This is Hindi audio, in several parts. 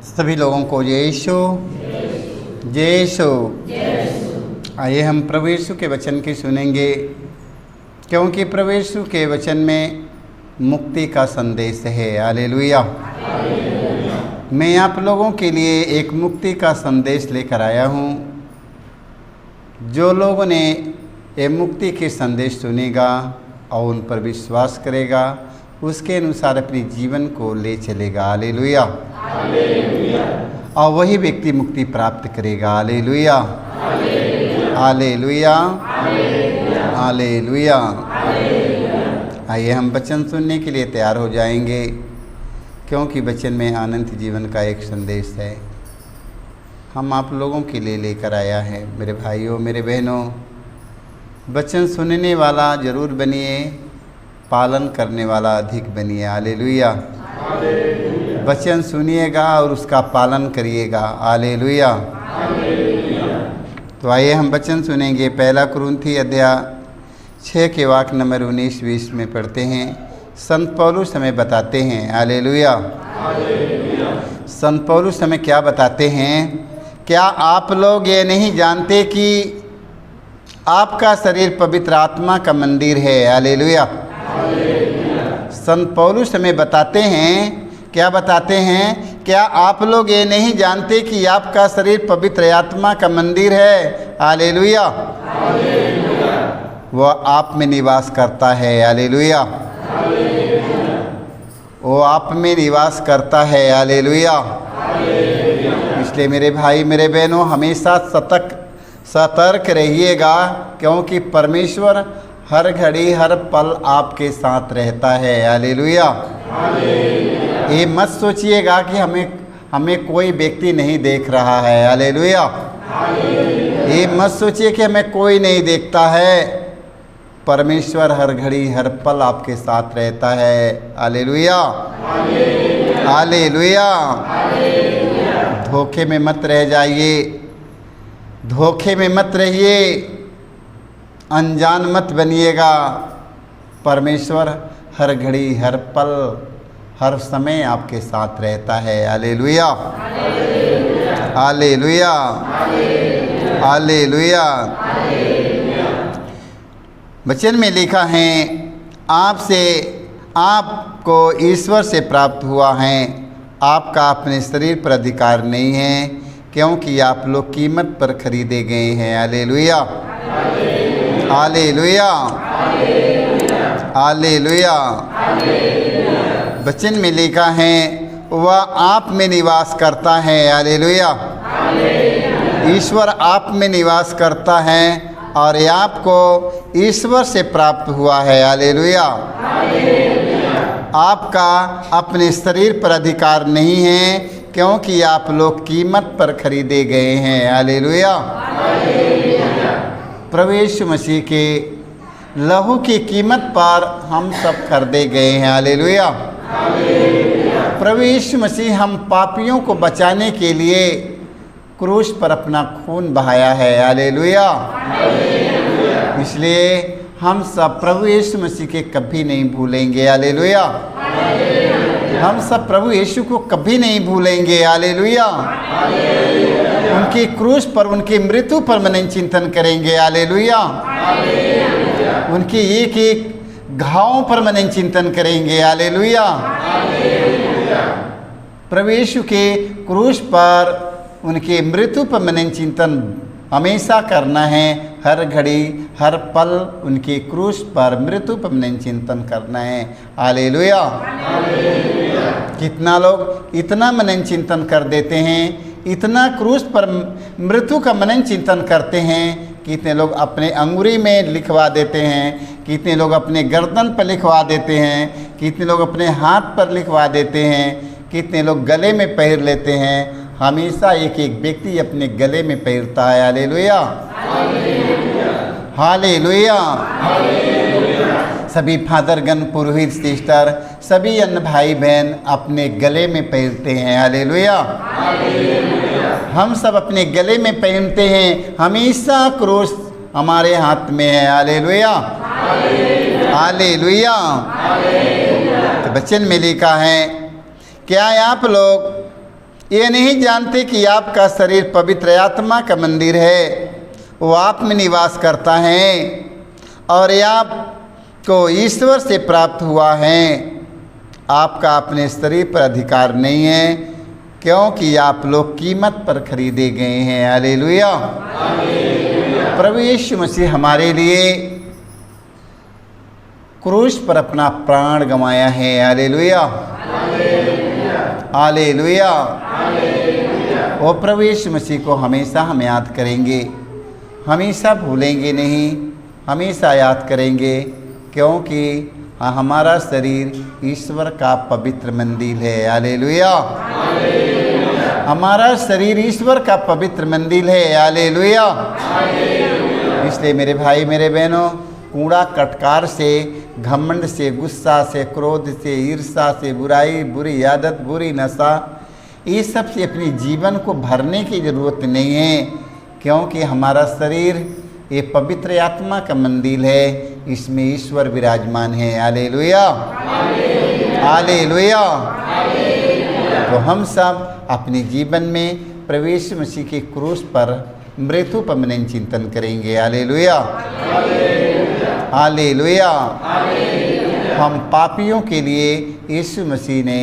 सभी लोगों को जय यीशु, जय यीशु। आइए हम प्रभु यीशु के वचन की सुनेंगे, क्योंकि प्रभु यीशु के वचन में मुक्ति का संदेश है। हालेलुया। मैं आप लोगों के लिए एक मुक्ति का संदेश लेकर आया हूँ। जो लोगों ने ये मुक्ति के संदेश सुनेगा और उन पर विश्वास करेगा, उसके अनुसार अपने जीवन को ले चलेगा। हालेलुया। और वही व्यक्ति मुक्ति प्राप्त करेगा। Hallelujah, hallelujah, hallelujah. आइए हम वचन सुनने के लिए तैयार हो जाएंगे, क्योंकि वचन में अनंत जीवन का एक संदेश है। हम आप लोगों के लिए लेकर आया है। मेरे भाइयों, मेरे बहनों, वचन सुनने वाला जरूर बनिए, पालन करने वाला अधिक बनिए। हालेलुया। वचन सुनिएगा और उसका पालन करिएगा। हालेलुया। तो आइए हम वचन सुनेंगे। पहला कुरिन्थी अध्याय 6 के वाक्य नंबर 19-20 में पढ़ते हैं। संत पौलुस हमें बताते हैं। हालेलुया। संत पौलुस हमें क्या बताते हैं? क्या आप लोग ये नहीं जानते कि आपका शरीर पवित्र आत्मा का मंदिर है? हालेलुया। संत पौलुस हमें बताते हैं, क्या बताते हैं? क्या आप लोग ये नहीं जानते कि आपका शरीर पवित्र आत्मा का मंदिर है? हालेलुया। वह आप में निवास करता है। हालेलुया। वो आप में निवास करता है। हालेलुया। इसलिए मेरे भाई, मेरे बहनों, हमेशा सतर्क रहिएगा, क्योंकि परमेश्वर हर घड़ी हर पल आपके साथ रहता है। हालेलुया। ये मत सोचिएगा कि हमें कोई व्यक्ति नहीं देख रहा है। हालेलुया। ये मत सोचिए कि हमें कोई नहीं देखता है। परमेश्वर हर घड़ी हर पल आपके साथ रहता है। Hallelujah, hallelujah. धोखे में मत रह जाइए, धोखे में मत रहिए, अनजान मत बनिएगा। परमेश्वर हर घड़ी हर पल हर समय आपके साथ रहता है। Hallelujah, hallelujah, hallelujah. वचन में लिखा है, आपको ईश्वर से प्राप्त हुआ है, आपका अपने शरीर पर अधिकार नहीं है, क्योंकि आप लोग कीमत पर खरीदे गए हैं। Hallelujah, hallelujah, hallelujah. वचन में लिखा है, वह आप में निवास करता है। हालेलुया। ईश्वर आप में निवास करता है और ये आपको ईश्वर से प्राप्त हुआ है। हालेलुया। आपका अपने शरीर पर अधिकार नहीं है, क्योंकि आप लोग कीमत पर खरीदे गए हैं। हालेलुया। प्रभु यीशु मसीह के लहू की कीमत पर हम सब खरीदे गए हैं। हालेलुया। प्रभु यीशु मसीह हम पापियों को बचाने के लिए क्रूस पर अपना खून बहाया है। हालेलुया। इसलिए हम सब प्रभु यीशु मसीह के कभी नहीं भूलेंगे। हालेलुया। हम सब प्रभु यीशु को कभी नहीं भूलेंगे। हालेलुया। उनकी क्रूस पर, उनकी मृत्यु पर मनन चिंतन करेंगे। हालेलुया। उनकी एक एक घावों पर मनन चिंतन करेंगे। हालेलुया। प्रभु यीशु के क्रूस पर, उनके मृत्यु पर मनन चिंतन हमेशा करना है। हर घड़ी हर पल उनके क्रूस पर, मृत्यु पर मनन चिंतन करना है। हालेलुया। कितना लोग इतना मनन चिंतन कर देते हैं, इतना क्रूस पर मृत्यु का मनन चिंतन करते हैं, कितने लोग अपने अंगुरी में लिखवा देते हैं, कितने लोग अपने गर्दन पर लिखवा देते हैं, कितने लोग अपने हाथ पर लिखवा देते हैं, कितने लोग गले में पहन लेते हैं। हमेशा एक एक व्यक्ति अपने गले में पहनता है। Hallelujah, hallelujah. सभी फादरगण, पुरोहित, सिस्टर, सभी अन्य भाई बहन अपने गले में पहनते हैं। हालेलुया। हम सब अपने गले में पहनते हैं। हमेशा क्रूस हमारे हाथ में है। Hallelujah, hallelujah. तो वचन में लिखा है, क्या आप लोग ये नहीं जानते कि आपका शरीर पवित्र आत्मा का मंदिर है, वो आप में निवास करता है और ये आपको ईश्वर से प्राप्त हुआ है। आपका अपने शरीर पर अधिकार नहीं है, क्योंकि आप लोग कीमत पर खरीदे गए हैं। हालेलुया। प्रभु यीशु मसीह हमारे लिए क्रूस पर अपना प्राण गंवाया है। Hallelujah, hallelujah. वो प्रभु यीशु मसीह को हमेशा हम याद करेंगे, हमेशा भूलेंगे नहीं, हमेशा याद करेंगे, क्योंकि हमारा शरीर ईश्वर का पवित्र मंदिर है। हालेलुया। हमारा शरीर ईश्वर का पवित्र मंदिर है। हालेलुया। इसलिए मेरे भाई मेरे बहनों, कूड़ा कटकार से, घमंड से, गुस्सा से, क्रोध से, ईर्ष्या से, बुराई, बुरी आदत, बुरी नशा, ये सब से अपनी जीवन को भरने की ज़रूरत नहीं है, क्योंकि हमारा शरीर ये पवित्र आत्मा का मंदिर है, इसमें ईश्वर विराजमान है। Hallelujah, hallelujah. तो हम सब अपने जीवन में प्रभु यीशु मसीह के क्रूस पर मृत्यु पर मनन चिंतन करेंगे। Hallelujah, hallelujah. हम पापियों के लिए यीशु मसीह ने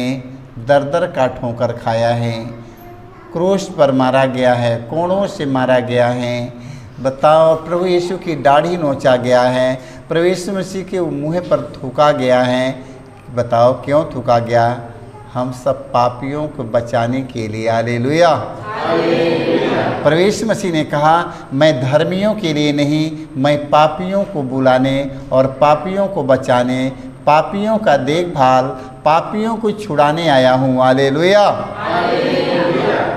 दर दर का ठोकर खाया है, क्रूस पर मारा गया है, कोड़ों से मारा गया है। बताओ, प्रभु यीशु की दाढ़ी नोचा गया है, प्रभु यीशु मसीह के मुँह पर थूका गया है। बताओ क्यों थूका गया? हम सब पापियों को बचाने के लिए। हालेलुया। प्रभु यीशु मसीह ने कहा, मैं धर्मियों के लिए नहीं, मैं पापियों को बुलाने और पापियों को बचाने, पापियों का देखभाल, पापियों को छुड़ाने आया हूँ। हालेलुया।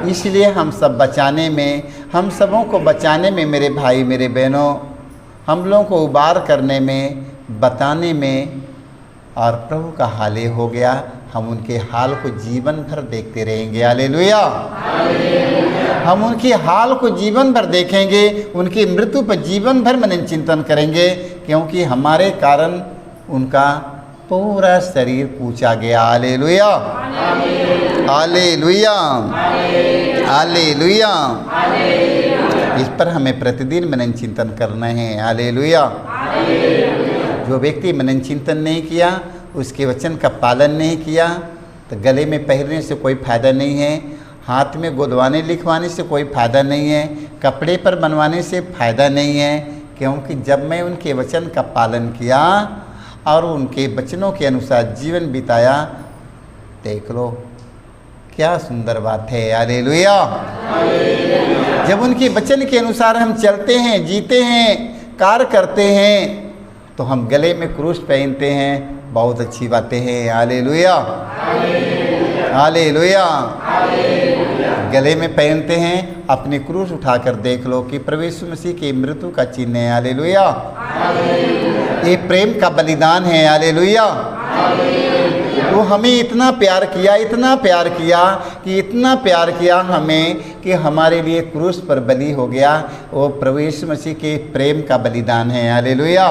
इसलिए हम सब बचाने में, हम सबों को बचाने में मेरे भाई मेरे बहनों, हम लोगों को उबार करने में, बताने में, और प्रभु का हाल हो गया, हम उनके हाल को जीवन भर देखते रहेंगे। हालेलुया। हम उनके हाल को जीवन भर देखेंगे, उनकी मृत्यु पर जीवन भर मनन चिंतन करेंगे, क्योंकि हमारे कारण उनका पूरा शरीर पूछा गया। Hallelujah, hallelujah, hallelujah. इस पर हमें प्रतिदिन मनन चिंतन करना है। हालेलुया। जो व्यक्ति मनन चिंतन नहीं किया, उसके वचन का पालन नहीं किया, तो गले में पहनने से कोई फ़ायदा नहीं है, हाथ में गोदवाने लिखवाने से कोई फ़ायदा नहीं है, कपड़े पर बनवाने से फ़ायदा नहीं है, क्योंकि जब मैं उनके वचन का पालन किया और उनके वचनों के अनुसार जीवन बिताया, देख लो क्या सुंदर बात है। हालेलुया। जब उनके वचन के अनुसार हम चलते हैं, जीते हैं, कार्य करते हैं, तो हम गले में क्रूस पहनते हैं, बहुत अच्छी बातें हैं। Hallelujah, hallelujah. गले में पहनते हैं, अपनी क्रूस उठाकर देख लो कि प्रभु यीशु मसीह की मृत्यु का चिन्ह है। हालेलुया। ये प्रेम का बलिदान है। हालेलुया। वो हमें इतना प्यार किया, इतना प्यार किया, कि इतना प्यार किया हमें कि हमारे लिए क्रूस पर बलि हो गया। वो प्रभु यीशु मसीह के प्रेम का बलिदान है। हालेलुया।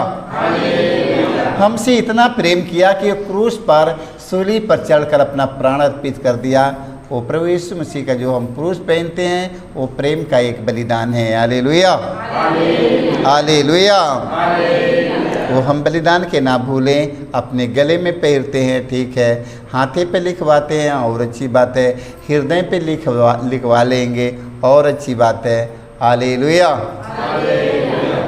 हमसे इतना प्रेम किया कि क्रूस पर, सूली पर चढ़कर अपना प्राण अर्पित कर दिया। वो प्रभु यीशु मसीह का जो हम क्रूस पहनते हैं, वो प्रेम का एक बलिदान है। Hallelujah, hallelujah. वो हम बलिदान के ना भूलें, अपने गले में पहनते हैं, ठीक है, हाथे पे लिखवाते हैं और अच्छी बात है, हृदय पे लिखवा लेंगे और अच्छी बात है। हालेलुया।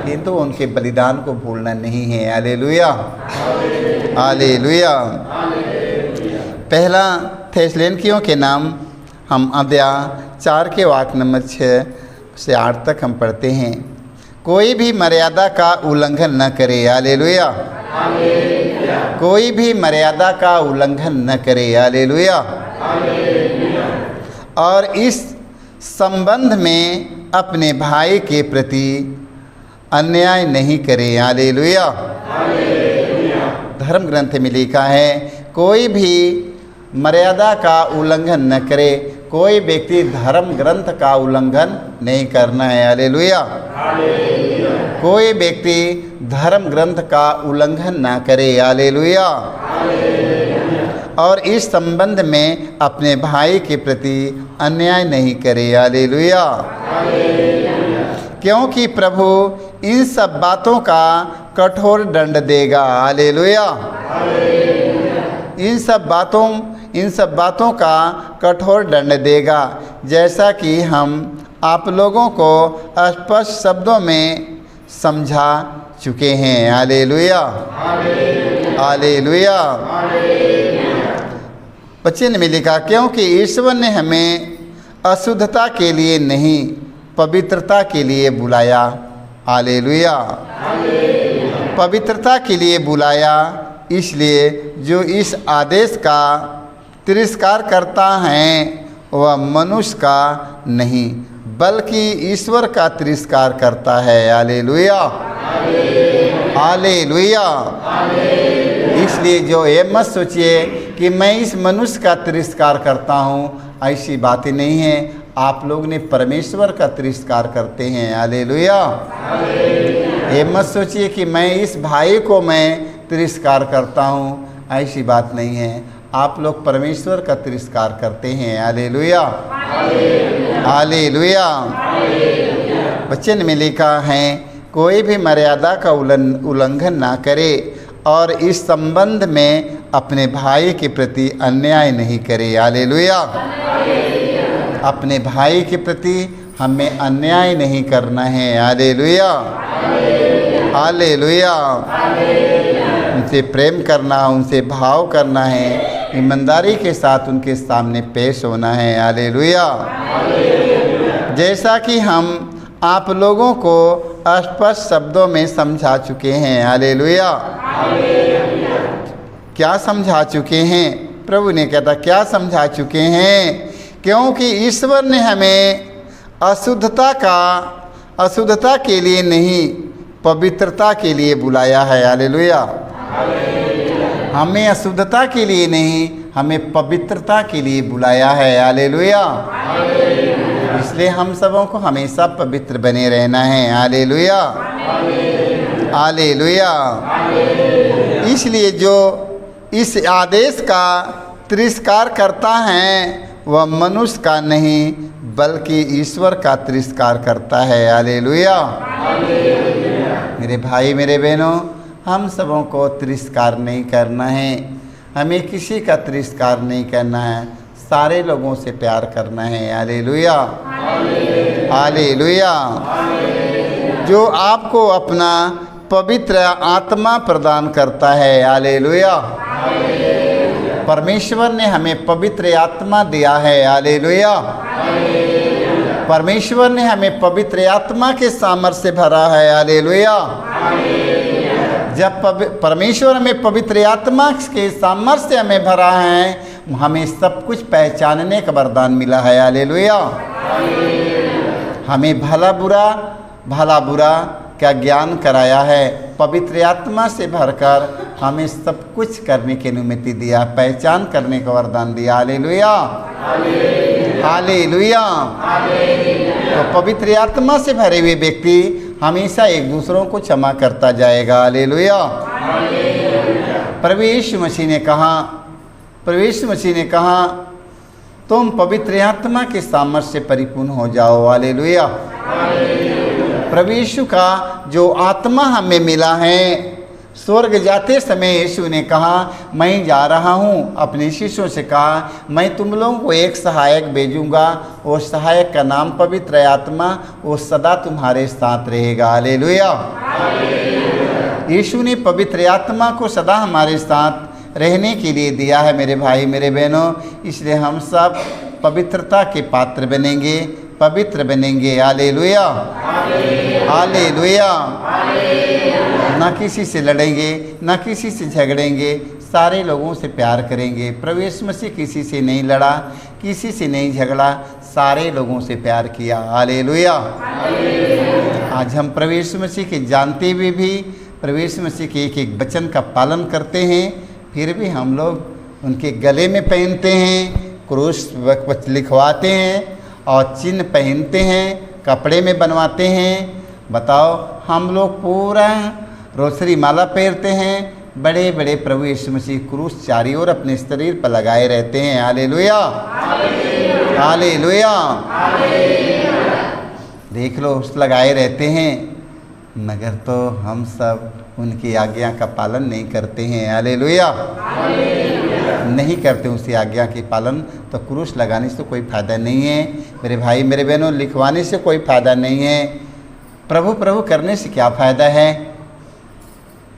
किंतु उनके बलिदान को भूलना नहीं है। Hallelujah, hallelujah. पहला थेसलोनिकियों के नाम हम अध्याय 4 के वाक्य नंबर 6 से 8 तक हम पढ़ते हैं। कोई भी मर्यादा का उल्लंघन न करे। हालेलुया। कोई भी मर्यादा का उल्लंघन न करे। हालेलुया। और इस संबंध में अपने भाई के प्रति अन्याय नहीं करे। हालेलुया। धर्म ग्रंथ में लिखा है, कोई भी मर्यादा का उल्लंघन न करे। कोई व्यक्ति धर्म ग्रंथ का उल्लंघन नहीं करना है। हालेलुया। कोई व्यक्ति धर्म ग्रंथ का उल्लंघन ना करे। हालेलुया। और इस संबंध में अपने भाई के प्रति अन्याय नहीं करे। हालेलुया। क्योंकि प्रभु इन सब बातों का कठोर दंड देगा। हालेलुया। इन सब बातों का कठोर दंड देगा, जैसा कि हम आप लोगों को स्पष्ट शब्दों में समझा चुके हैं। हालेलुया। हालेलुया। वचन में लिखा, क्योंकि ईश्वर ने हमें अशुद्धता के लिए नहीं पवित्रता के लिए बुलाया। हालेलुया। पवित्रता के लिए बुलाया, इसलिए जो इस आदेश का तिरस्कार करता है वह मनुष्य का नहीं बल्कि ईश्वर का तिरस्कार करता है। हालेलुया। हालेलुया। इसलिए जो ये मत सोचिए कि मैं इस मनुष्य का तिरस्कार करता हूँ, ऐसी बातें नहीं है। आप लोग ने परमेश्वर का तिरस्कार करते हैं। हालेलुया। ये मत सोचिए कि मैं इस भाई को मैं तिरस्कार करता हूँ, ऐसी बात नहीं है। आप लोग परमेश्वर का तिरस्कार करते हैं। हालेलुया। हालेलुया। वचन में लिखा है, कोई भी मर्यादा का उल्लंघन ना करे और इस संबंध में अपने भाई के प्रति अन्याय नहीं करे। हालेलुया। अपने भाई के प्रति हमें अन्याय नहीं करना है। हालेलुया। हालेलुया। उनसे प्रेम करना, उनसे भाव करना है, ईमानदारी के साथ उनके सामने पेश होना है। हालेलुया। जैसा कि हम आप लोगों को स्पष्ट शब्दों में समझा चुके हैं। हालेलुया। क्या समझा चुके हैं? प्रभु ने कहता क्या समझा चुके हैं? क्योंकि ईश्वर ने हमें अशुद्धता के लिए नहीं पवित्रता के लिए बुलाया है। हालेलुया। हमें अशुद्धता के लिए नहीं, हमें पवित्रता के लिए बुलाया है। हालेलुया। इसलिए हम सबों को हमेशा पवित्र बने रहना है। हालेलुया। हालेलुया। इसलिए जो इस आदेश का तिरस्कार करता है वह मनुष्य का नहीं बल्कि ईश्वर का तिरस्कार करता है। हालेलुया। मेरे भाई मेरे बहनों, हम सबों को तिरस्कार नहीं करना है। हमें किसी का तिरस्कार नहीं करना है, सारे लोगों से प्यार करना है। हालेलुया। हालेलुया। जो आपको अपना पवित्र आत्मा प्रदान करता है। हालेलुया। परमेश्वर ने हमें पवित्र आत्मा दिया है। हालेलुया। परमेश्वर ने हमें पवित्र आत्मा के सामर्थ्य से भरा है। हालेलुया। जब परमेश्वर हमें पवित्र आत्मा के सामर्थ्य से हमें भरा है, हमें सब कुछ पहचानने का वरदान मिला है। हालेलुया। हमें भला बुरा का ज्ञान कराया है। पवित्र आत्मा से भरकर हमें सब कुछ करने की अनुमति दिया, पहचान करने का वरदान दिया। हालेलुया। हालेलुया। तो पवित्र आत्मा से भरे हुए व्यक्ति हमेशा एक दूसरों को क्षमा करता जाएगा। हालेलुया। प्रभु यीशु मसीह ने कहा तुम पवित्र आत्मा के सामर्थ्य से परिपूर्ण हो जाओ। हालेलुया। प्रभु यीशु का जो आत्मा हमें मिला है, स्वर्ग जाते समय यीशु ने कहा मैं जा रहा हूँ, अपने शिष्यों से कहा मैं तुम लोगों को एक सहायक भेजूँगा, वो सहायक का नाम पवित्र आत्मा, वो सदा तुम्हारे साथ रहेगा। हालेलुया। यीशु ने पवित्र आत्मा को सदा हमारे साथ रहने के लिए दिया है। मेरे भाई मेरे बहनों, इसलिए हम सब पवित्रता के पात्र बनेंगे, पवित्र बनेंगे। हालेलुया। हालेलुया। ना किसी से लड़ेंगे, ना किसी से झगड़ेंगे, सारे लोगों से प्यार करेंगे। प्रभु यीशु मसीह किसी से नहीं लड़ा, किसी से नहीं झगड़ा, सारे लोगों से प्यार किया। हालेलुया। आज हम प्रभु यीशु मसीह के जानते हुए भी प्रभु यीशु मसीह के एक एक वचन का पालन करते हैं, फिर भी हम लोग उनके गले में पहनते हैं, क्रूस लिखवाते हैं और चिन्ह पहनते हैं, कपड़े में बनवाते हैं। बताओ, हम लोग पूरा रोसरी माला पहनते हैं, बड़े बड़े प्रभु यीशु मसीह क्रूस चारी ओर अपने शरीर पर लगाए रहते हैं। Hallelujah, hallelujah. देख लो, उस लगाए रहते हैं, मगर तो हम सब उनकी आज्ञा का पालन नहीं करते हैं। हालेलुया, नहीं करते उसी आज्ञा की पालन, तो क्रूस लगाने से कोई फ़ायदा नहीं है मेरे भाई मेरे बहनों। लिखवाने से कोई फ़ायदा नहीं है। प्रभु प्रभु करने से क्या फ़ायदा है?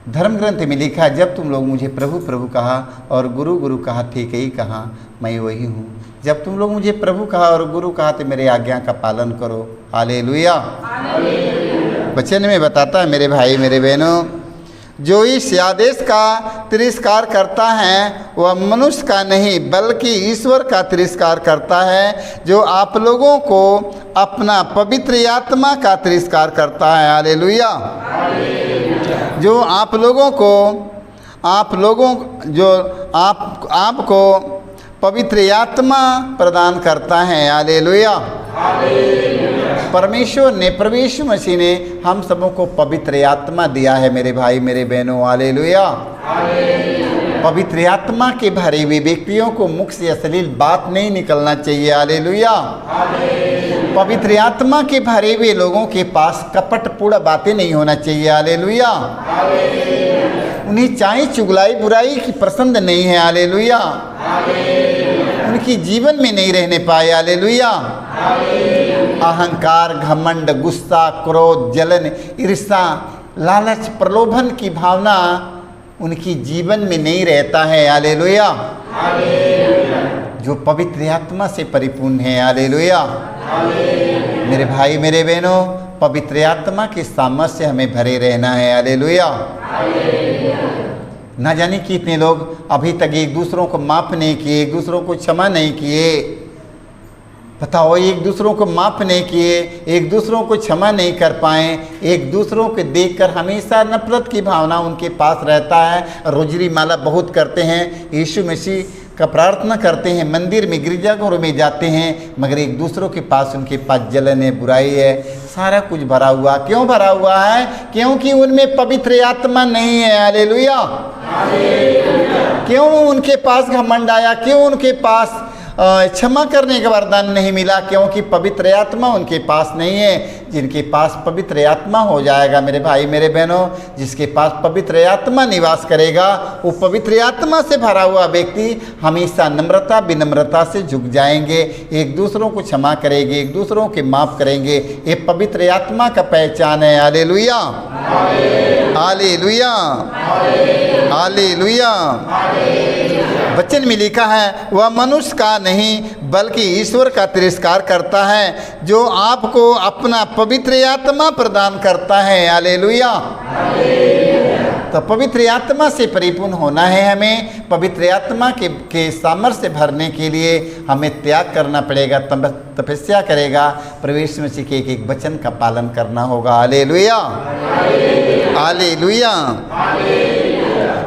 धर्म ग्रंथ में लिखा, जब तुम लोग मुझे प्रभु प्रभु कहा और गुरु गुरु कहा, ठीक ही कहा, मैं वही हूँ। जब तुम लोग मुझे प्रभु कहा और गुरु कहा तो मेरे आज्ञा का पालन करो। हालेलुया। वचन में बताता है मेरे भाई मेरे बहनों, जो इस आदेश का तिरस्कार करता है वह मनुष्य का नहीं बल्कि ईश्वर का तिरस्कार करता है, जो आप लोगों को अपना पवित्र आत्मा का तिरस्कार करता है। हालेलुया। जो आपको पवित्र आत्मा प्रदान करता है। हालेलुया। परमेश्वर ने, प्रभु यीशु मसीह ने हम सबों को पवित्र आत्मा दिया है मेरे भाई मेरे बहनों। हालेलुया। पवित्र आत्मा के भरे हुए व्यक्तियों को मुख से अश्लील बात नहीं निकलना चाहिए। हालेलुया। पवित्र आत्मा के भरे हुए लोगों के पास कपटपूर्ण बातें नहीं होना चाहिए। हालेलुया। उन्हें चाहे चुगलाई बुराई की पसंद नहीं है। हालेलुया। उनकी जीवन में नहीं रहने पाए। हालेलुया। अहंकार, घमंड, गुस्सा, क्रोध, जलन, ईर्ष्या, लालच, प्रलोभन की भावना उनकी जीवन में नहीं रहता है। हालेलुया। जो पवित्र आत्मा से परिपूर्ण है। हालेलुया। मेरे भाई मेरे बहनों, पवित्र आत्मा के सामर्थ्य से हमें भरे रहना है। हालेलुया। ना जाने कितने लोग अभी तक एक दूसरों को माफ़ नहीं किए, एक दूसरों को क्षमा नहीं किए। बताओ, एक दूसरों को माफ़ नहीं किए, एक दूसरों को क्षमा नहीं कर पाए, एक दूसरों को देखकर हमेशा नफरत की भावना उनके पास रहता है। रोजरी माला बहुत करते हैं, यीशु मसीह का प्रार्थना करते हैं, मंदिर में गिरजाघरों में जाते हैं, मगर एक दूसरों के पास उनके पास जलन है, बुराई है, सारा कुछ भरा हुआ। क्यों भरा हुआ है? क्योंकि उनमें पवित्र आत्मा नहीं है। हालेलुया। क्यों उनके पास घमंड आया? क्यों उनके पास क्षमा करने का वरदान नहीं मिला? क्योंकि पवित्र आत्मा उनके पास नहीं है। जिनके पास पवित्र आत्मा हो जाएगा मेरे भाई मेरे बहनों, जिसके पास पवित्र आत्मा निवास करेगा, वो पवित्र आत्मा से भरा हुआ व्यक्ति हमेशा नम्रता विनम्रता से झुक जाएंगे, एक दूसरों को क्षमा करेंगे, एक दूसरों के माफ़ करेंगे। ये पवित्र आत्मा का पहचान है। Hallelujah, hallelujah, hallelujah. वचन में लिखा है, वह मनुष्य का नहीं बल्कि ईश्वर का तिरस्कार करता है, जो आपको अपना पवित्र आत्मा प्रदान करता है। हालेलुया। तो पवित्र आत्मा से परिपूर्ण होना है हमें। पवित्र आत्मा के सामर्थ्य से भरने के लिए हमें त्याग करना पड़ेगा, तपस्या करेगा, प्रवेश में के एक वचन का पालन करना होगा। Hallelujah, hallelujah.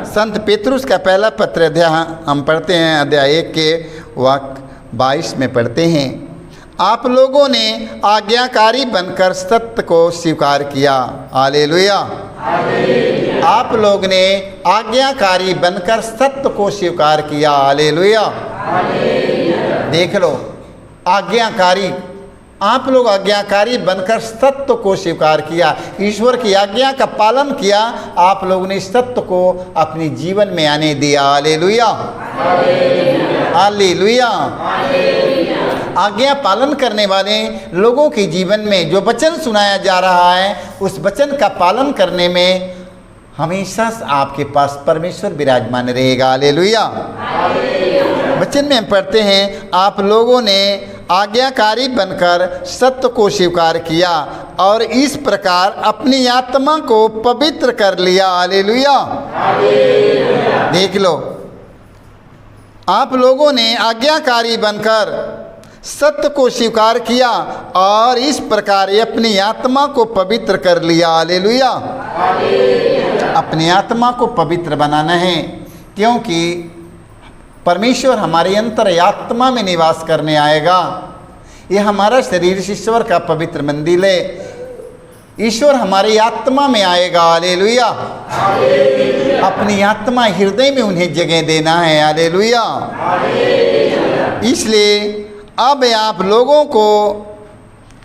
संत पेतरुस का पहला पत्र अध्याय हम पढ़ते हैं, अध्याय 1 के वाक्य 22 में पढ़ते हैं, आप लोगों ने आज्ञाकारी बनकर सत्य को स्वीकार किया। हालेलुया। आप लोग ने आज्ञाकारी बनकर सत्य को स्वीकार किया। हालेलुया। देख लो, आज्ञाकारी, आप लोग आज्ञाकारी बनकर सत्य को स्वीकार किया, ईश्वर की आज्ञा का पालन किया, आप लोगों ने सत्य को अपने जीवन में आने दिया। Hallelujah, hallelujah. आज्ञा पालन करने वाले लोगों के जीवन में जो वचन सुनाया जा रहा है, उस वचन का पालन करने में हमेशा आपके पास परमेश्वर विराजमान रहेगा। हालेलुया। वचन में हम पढ़ते हैं, आप लोगों ने आज्ञाकारी बनकर सत्य को स्वीकार किया और इस प्रकार अपनी आत्मा को पवित्र कर लिया। हालेलुया। देख लो, आप लोगों ने आज्ञाकारी बनकर सत्य को स्वीकार किया और इस प्रकार अपनी आत्मा को पवित्र कर लिया। हालेलुया। अपनी आत्मा को पवित्र बनाना है, क्योंकि परमेश्वर हमारे अंतर आत्मा में निवास करने आएगा। ये हमारा शरीर ईश्वर का पवित्र मंदिर है। ईश्वर हमारी आत्मा में आएगा। हालेलुया। अपनी आत्मा हृदय में उन्हें जगह देना है। हालेलुया। इसलिए अब आप लोगों को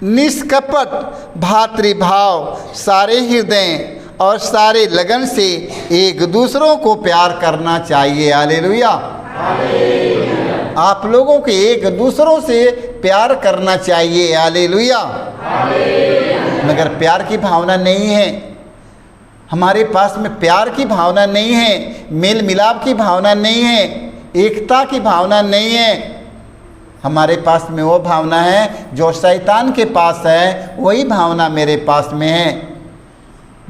निष्कपट भातृभाव सारे हृदय और सारे लगन से एक दूसरों को प्यार करना चाहिए। हालेलुया। आप लोगों को एक दूसरों से प्यार करना चाहिए। हालेलुया। मगर प्यार की भावना नहीं है, हमारे पास में प्यार की भावना नहीं है, मेल मिलाप की भावना नहीं है, एकता की भावना नहीं है। हमारे पास में वो भावना है जो शैतान के पास है, वही भावना मेरे पास में है।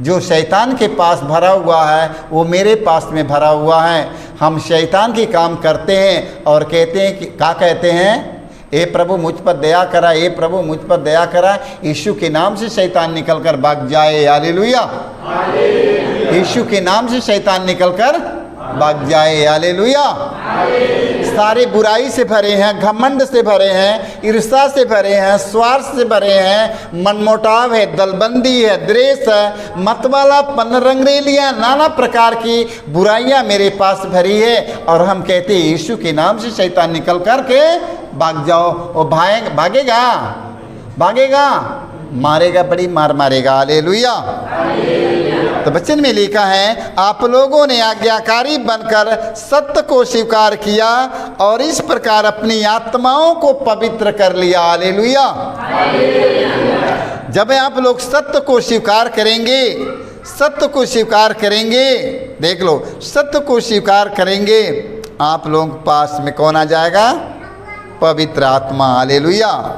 जो शैतान के पास भरा हुआ है वो मेरे पास में भरा हुआ है। हम शैतान की काम करते हैं और कहते हैं कि क्या कहते हैं, ए प्रभु मुझ पर दया करा, ए प्रभु मुझ पर दया करा। यीशु के नाम से शैतान निकलकर भाग जाए। हालेलुया। यीशु के नाम से शैतान निकलकर भाग जाए। हालेलुया। सारे बुराई से भरे हैं, घमंड से भरे हैं, ईर्ष्या से भरे हैं, स्वार्थ से भरे हैं, मनमुटाव है, दलबंदी है, द्वेष है, मतवालापन, रंगरेलियां, नाना प्रकार की बुराइयां मेरे पास भरी है। और हम कहते हैं यीशु के नाम से शैतान निकल कर के भाग जाओ। वो भागेगा, भागेगा, मारेगा, बड़ी मार मारेगा। हालेलुया। तो वचन में लिखा है, आप लोगों ने आज्ञाकारी बनकर सत्य को स्वीकार किया और इस प्रकार अपनी आत्माओं को पवित्र कर लिया। हालेलुया। जब आप लोग सत्य को स्वीकार करेंगे, सत्य को स्वीकार करेंगे, देख लो, सत्य को स्वीकार करेंगे, आप लोगों के पास में कौन आ जाएगा? पवित्र आत्मा। हालेलुया।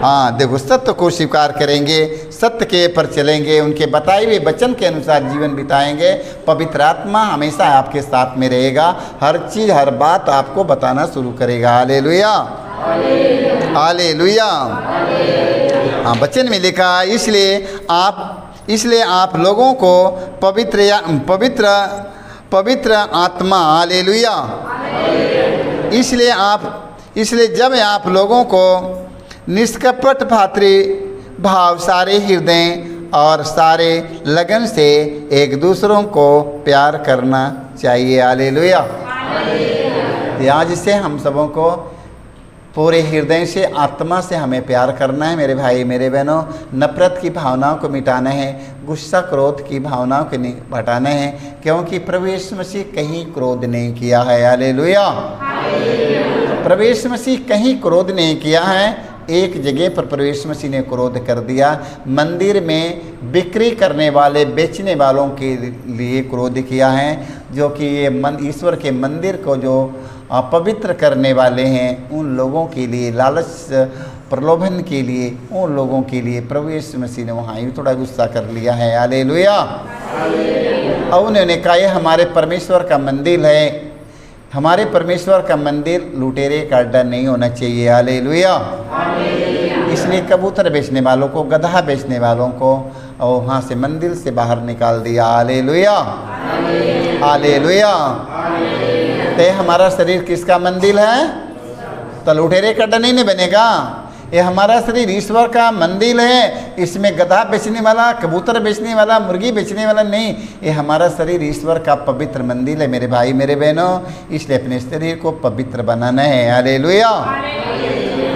हाँ, देखो, सत्य को स्वीकार करेंगे, सत्य के पर चलेंगे, उनके बताए हुए वचन के अनुसार जीवन बिताएंगे, पवित्र आत्मा हमेशा आपके साथ में रहेगा, हर चीज़ हर बात आपको बताना शुरू करेगा। हालेलुया। हालेलुया। हाँ, वचन में लिखा, इसलिए आप लोगों को पवित्र आत्मा। हालेलुया। इसलिए जब आप लोगों को निष्कपट भातृ भाव सारे हृदय और सारे लगन से एक दूसरों को प्यार करना चाहिए। हालेलुया। आज से हम सबों को पूरे हृदय से, आत्मा से हमें प्यार करना है मेरे भाई मेरे बहनों। नफरत की भावनाओं को मिटाना है, गुस्सा क्रोध की भावनाओं को हटाना है, क्योंकि प्रभु यीशु मसीह कहीं क्रोध नहीं किया है। हालेलुया। प्रभु यीशु मसीह कहीं क्रोध नहीं किया है, एक जगह पर प्रभु यीशु मसीह ने क्रोध कर दिया। मंदिर में बिक्री करने वाले, बेचने वालों के लिए क्रोध किया है, जो कि ये ईश्वर के मंदिर को जो अपवित्र करने वाले हैं, उन लोगों के लिए, लालच प्रलोभन के लिए, उन लोगों के लिए प्रभु यीशु मसीह ने वहाँ ही थोड़ा गुस्सा कर लिया है। हालेलुया। और उन्होंने कहा, ये हमारे परमेश्वर का मंदिर है, हमारे परमेश्वर का मंदिर लुटेरे का अड्डा नहीं होना चाहिए। हालेलुया। इसलिए कबूतर बेचने वालों को, गधा बेचने वालों को और वहाँ से मंदिर से बाहर निकाल दिया। हालेलुया। हालेलुया। तो हमारा शरीर किसका मंदिर है? तो लुटेरे का अड्डा नहीं बनेगा। ये हमारा शरीर ईश्वर का मंदिर है, इसमें गधा बेचने वाला, कबूतर बेचने वाला, मुर्गी बेचने वाला नहीं। ये हमारा शरीर ईश्वर का पवित्र मंदिर है मेरे भाई मेरे बहनों। इसलिए अपने शरीर को पवित्र बनाना है। हालेलुया।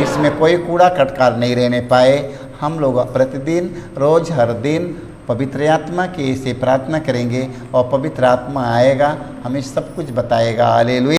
इसमें कोई कूड़ा कटकार नहीं रहने पाए। हम लोग प्रतिदिन, रोज, हर दिन पवित्र आत्मा की से प्रार्थना करेंगे और पवित्र आत्मा आएगा, हमें सब कुछ बताएगा। हालेलुया।